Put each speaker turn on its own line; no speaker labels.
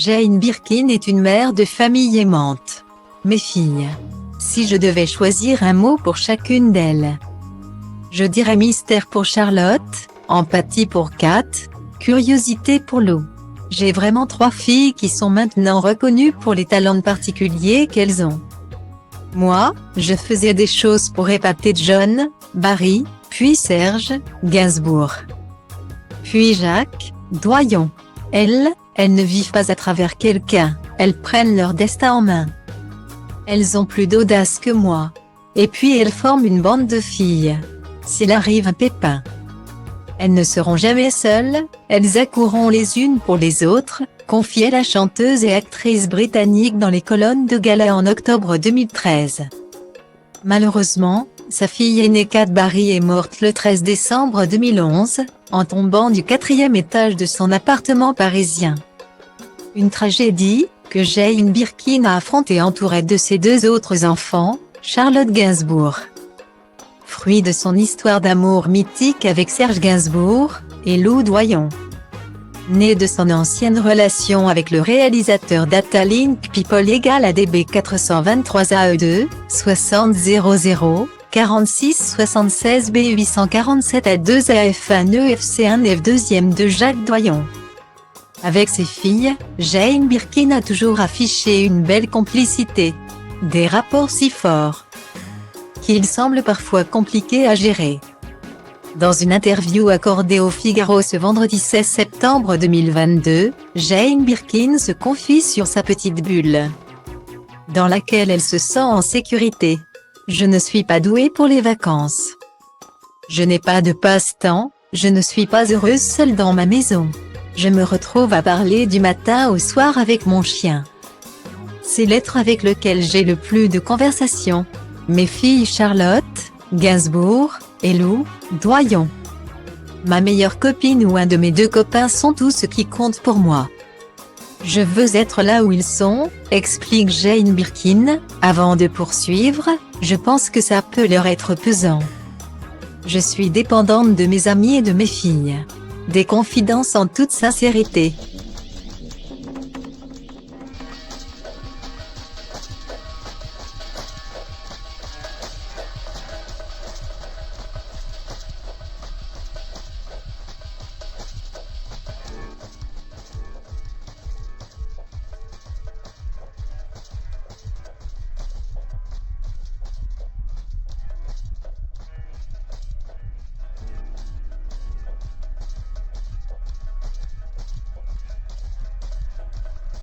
Jane Birkin est une mère de famille aimante. Mes filles. Si je devais choisir un mot pour chacune d'elles, je dirais mystère pour Charlotte, empathie pour Kat, curiosité pour Lou. J'ai vraiment 3 filles qui sont maintenant reconnues pour les talents particuliers qu'elles ont. Moi, je faisais des choses pour épater John, Barry, puis Serge, Gainsbourg. Puis Jacques, Doyon. Elles ne vivent pas à travers quelqu'un, elles prennent leur destin en main. Elles ont plus d'audace que moi. Et puis elles forment une bande de filles. S'il arrive un pépin, elles ne seront jamais seules, elles accourront les unes pour les autres, confiait la chanteuse et actrice britannique dans les colonnes de gala en octobre 2013. Malheureusement, sa fille aînée Kat Barry est morte le 13 décembre 2011, en tombant du 4e étage de son appartement parisien. Une tragédie que Jane Birkin a affrontée entourée de ses 2 autres enfants, Charlotte Gainsbourg. Fruit de son histoire d'amour mythique avec Serge Gainsbourg et Lou Doyon. Née de son ancienne relation avec le réalisateur Data Link People égale ADB 423 AE2, 60 00, 46 76 B 847 A2 AF1 EFC1 F2 de Jacques Doyon. Avec ses filles, Jane Birkin a toujours affiché une belle complicité. Des rapports si forts qu'il semble parfois compliqué à gérer. Dans une interview accordée au Figaro ce vendredi 16 septembre 2022, Jane Birkin se confie sur sa petite bulle, dans laquelle elle se sent en sécurité. Je ne suis pas douée pour les vacances. Je n'ai pas de passe-temps, je ne suis pas heureuse seule dans ma maison. Je me retrouve à parler du matin au soir avec mon chien. C'est l'être avec lequel j'ai le plus de conversations. Mes filles Charlotte, Gainsbourg, et Lou Doyon. Ma meilleure copine ou un de mes 2 copains sont tout ce qui compte pour moi. Je veux être là où ils sont, explique Jane Birkin, avant de poursuivre, je pense que ça peut leur être pesant. Je suis dépendante de mes amis et de mes filles. Des confidences en toute sincérité.